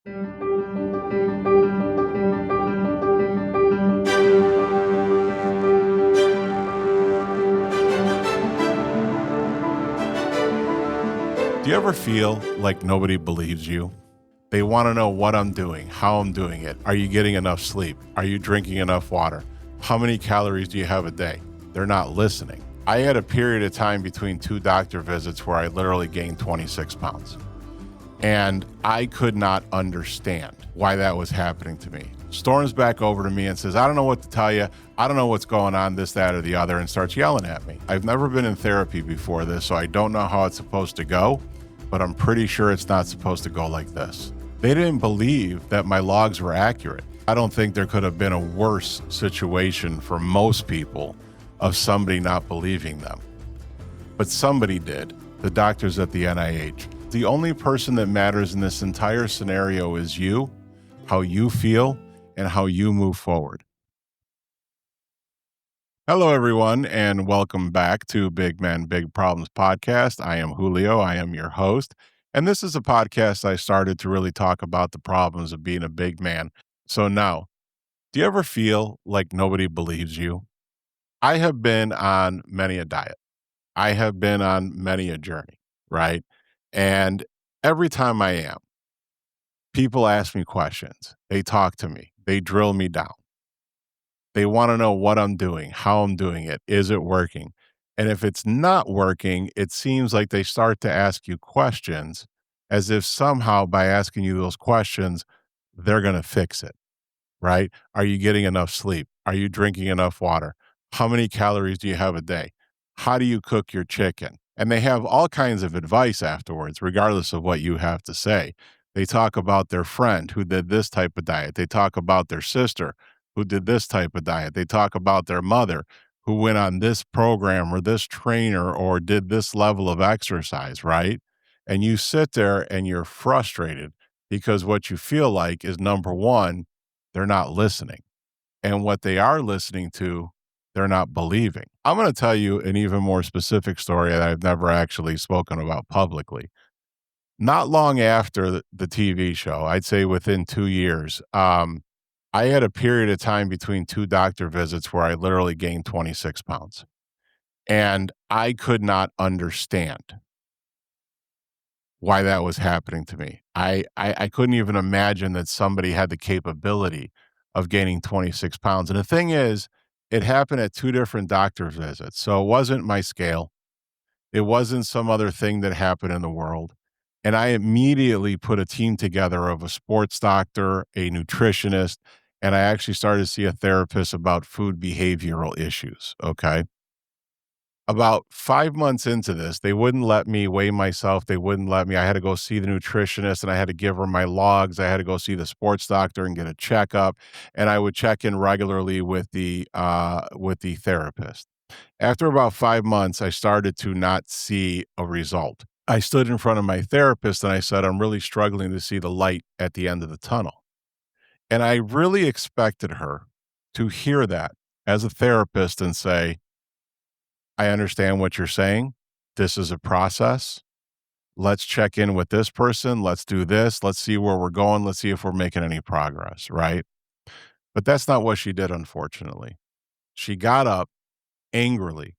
Do you ever feel like nobody believes you? They want to know what I'm doing, how I'm doing it. Are you getting enough sleep? Are you drinking enough water? How many calories do you have a day? They're not listening. I had a period of time between two doctor visits where I literally gained 26 pounds. And I could not understand why that was happening to me. Storms back over to me and says, I don't know what to tell you. I don't know what's going on, this, that, or the other, and starts yelling at me. I've never been in therapy before this, so I don't know how it's supposed to go, but I'm pretty sure it's not supposed to go like this. They didn't believe that my logs were accurate. I don't think there could have been a worse situation for most people of somebody not believing them. But somebody did, the doctors at the NIH. The only person that matters in this entire scenario is you, how you feel, and how you move forward. Hello, everyone, and welcome back to Big Men, Big Problems podcast. I am Julio. I am your host. And this is a podcast I started to really talk about the problems of being a big man. So now, do you ever feel like nobody believes you? I have been on many a diet. I have been on many a journey, right? And every time I am, people ask me questions. They talk to me. They drill me down. They want to know what I'm doing, how I'm doing it. Is it working? And if it's not working, it seems like they start to ask you questions as if somehow by asking you those questions, they're going to fix it, right? Are you getting enough sleep? Are you drinking enough water? How many calories do you have a day? How do you cook your chicken? And they have all kinds of advice afterwards, regardless of what you have to say. They talk about their friend who did this type of diet. They talk about their sister who did this type of diet. They talk about their mother who went on this program or this trainer or did this level of exercise, right? And you sit there and you're frustrated because what you feel like is number one, they're not listening. And what they are listening to, they're not believing. I'm going to tell you an even more specific story that I've never actually spoken about publicly. Not long after the TV show, I'd say within 2 years, I had a period of time between two doctor visits where I literally gained 26 pounds. And I could not understand why that was happening to me. I couldn't even imagine that somebody had the capability of gaining 26 pounds. And the thing is, it happened at two different doctor's visits. So it wasn't my scale. It wasn't some other thing that happened in the world. And I immediately put a team together of a sports doctor, a nutritionist, and I actually started to see a therapist about food behavioral issues. Okay. About 5 months into this, they wouldn't let me weigh myself. They wouldn't let me. I had to go see the nutritionist and I had to give her my logs. I had to go see the sports doctor and get a checkup. And I would check in regularly with the therapist. After about 5 months, I started to not see a result. I stood in front of my therapist and I said, I'm really struggling to see the light at the end of the tunnel. And I really expected her to hear that as a therapist and say, I understand what you're saying. This is a process. Let's check in with this person. Let's do this. Let's see where we're going. Let's see if we're making any progress, right? But that's not what she did, unfortunately. She got up angrily,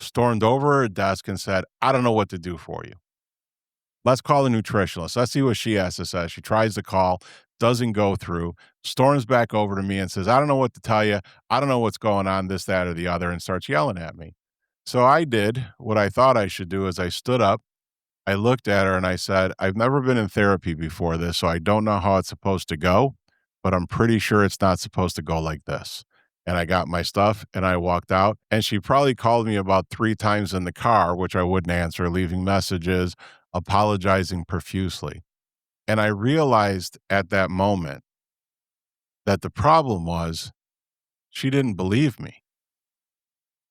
stormed over her desk and said, I don't know what to do for you. Let's call the nutritionist. Let's see what she has to say. She tries to call, doesn't go through, storms back over to me and says, I don't know what to tell you. I don't know what's going on, this, that, or the other, and starts yelling at me. So I did what I thought I should do is I stood up, I looked at her and I said, I've never been in therapy before this, so I don't know how it's supposed to go, but I'm pretty sure it's not supposed to go like this. And I got my stuff and I walked out. And she probably called me about 3 times in the car, which I wouldn't answer, leaving messages, apologizing profusely. And I realized at that moment that the problem was she didn't believe me.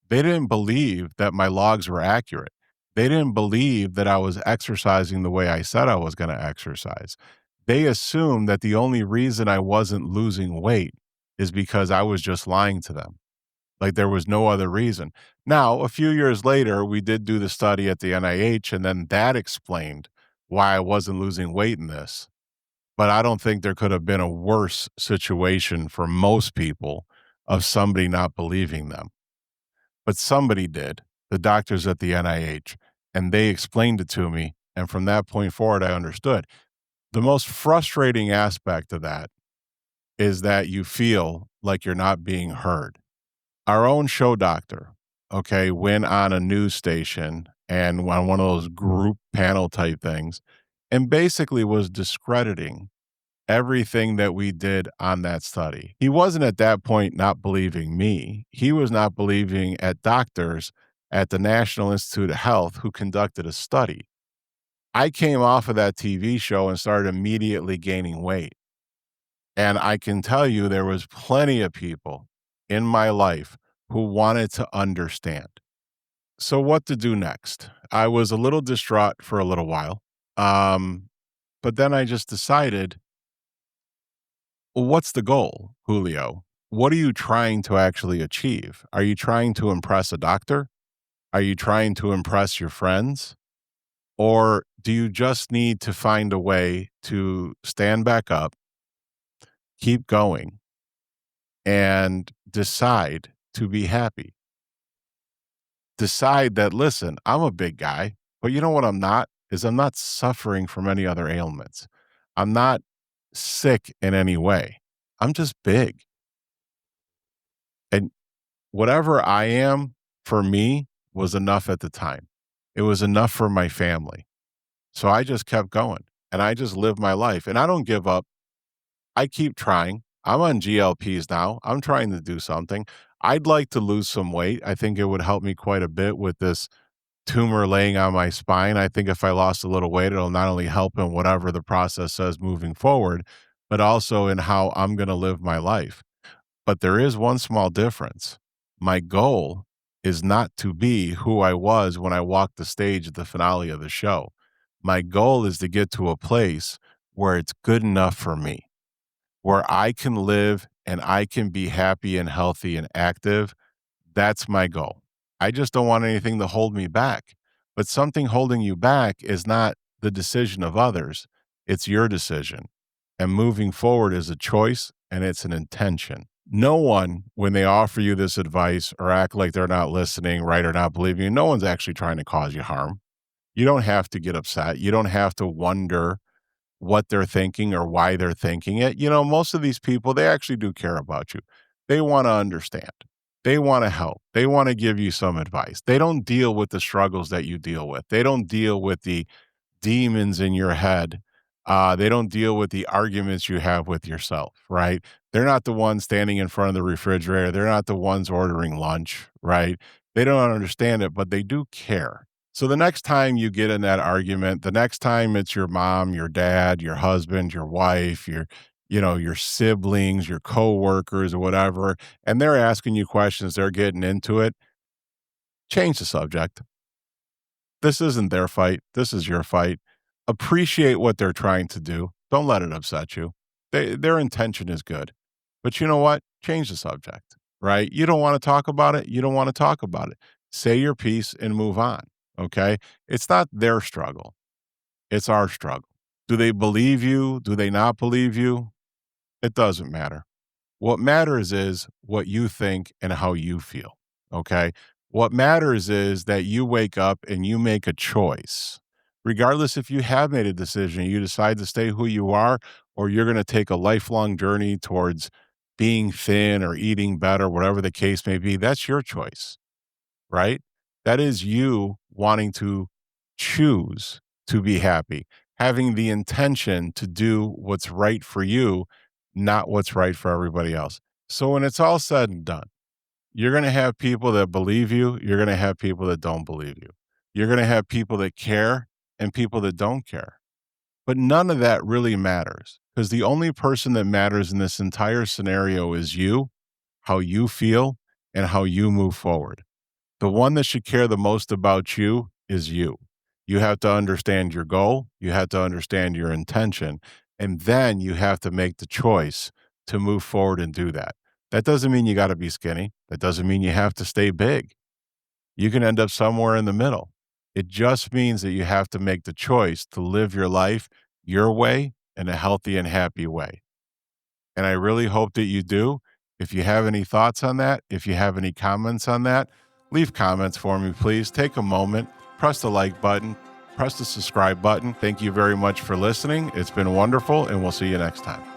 They didn't believe that my logs were accurate. They didn't believe that I was exercising the way I said I was going to exercise. They assumed that the only reason I wasn't losing weight is because I was just lying to them. Like there was no other reason. Now, a few years later, we did do the study at the NIH, and then that explained why I wasn't losing weight in this. but I don't think there could have been a worse situation for most people of somebody not believing them. But somebody did, the doctors at the NIH, and they explained it to me. And from that point forward, I understood. The most frustrating aspect of that is that you feel like you're not being heard. Our own show doctor, okay, went on a news station and on one of those group panel type things and basically was discrediting everything that we did on that study. He wasn't at that point not believing me. He was not believing at doctors at the National Institute of Health who conducted a study. I came off of that TV show and started immediately gaining weight. And I can tell you there was plenty of people in my life who wanted to understand. So what to do next? I was a little distraught for a little while. Um, but then I just decided, well, what's the goal, Julio? What are you trying to actually achieve? Are you trying to impress a doctor? Are you trying to impress your friends? Or do you just need to find a way to stand back up, keep going, and decide to be happy? Decide that, listen, I'm a big guy, but you know what I'm not? Is I'm not suffering from any other ailments. I'm not sick in any way. I'm just big. And whatever I am for me was enough at the time. It was enough for my family. So I just kept going and I just lived my life and I don't give up. I keep trying. I'm on GLPs now. I'm trying to do something. I'd like to lose some weight. I think it would help me quite a bit with this tumor laying on my spine. I think if I lost a little weight, it'll not only help in whatever the process says moving forward, but also in how I'm going to live my life. But there is one small difference. My goal is not to be who I was when I walked the stage at the finale of the show. My goal is to get to a place where it's good enough for me, where I can live and I can be happy and healthy and active. That's my goal. I just don't want anything to hold me back. But something holding you back is not the decision of others, it's your decision. And moving forward is a choice and it's an intention. No one, when they offer you this advice or act like they're not listening, right, or not believing you, no one's actually trying to cause you harm. You don't have to get upset. You don't have to wonder what they're thinking or why they're thinking it. You know, most of these people, they actually do care about you. They want to understand. They want to help. They want to give you some advice. They don't deal with the struggles that you deal with. They don't deal with the demons in your head. They don't deal with the arguments you have with yourself, right? They're not the ones standing in front of the refrigerator. They're not the ones ordering lunch, right? They don't understand it, but they do care. So the next time you get in that argument, the next time it's your mom, your dad, your husband, your wife, your siblings, your coworkers or whatever, and they're asking you questions, they're getting into it, change the subject. This isn't their fight. This is your fight. Appreciate what they're trying to do. Don't let it upset you. Their intention is good. But you know what? Change the subject, right? You don't want to talk about it. You don't want to talk about it. Say your piece and move on. Okay. It's not their struggle, it's our struggle. Do they believe you? Do they not believe you? It doesn't matter. What matters is what you think and how you feel. Okay. What matters is that you wake up and you make a choice. Regardless if you have made a decision, you decide to stay who you are, or you're going to take a lifelong journey towards being thin or eating better, whatever the case may be, that's your choice, right? That is you wanting to choose to be happy, having the intention to do what's right for you, not what's right for everybody else. So when it's all said and done, you're going to have people that believe you, you're going to have people that don't believe you. You're going to have people that care and people that don't care. But none of that really matters because the only person that matters in this entire scenario is you, how you feel, and how you move forward. The one that should care the most about you is you. You have to understand your goal, you have to understand your intention, and then you have to make the choice to move forward and do that. That doesn't mean you got to be skinny. That doesn't mean you have to stay big. You can end up somewhere in the middle. It just means that you have to make the choice to live your life your way in a healthy and happy way. And I really hope that you do. If you have any thoughts on that, if you have any comments on that, leave comments for me, please. Take a moment, press the like button, press the subscribe button. Thank you very much for listening. It's been wonderful, and we'll see you next time.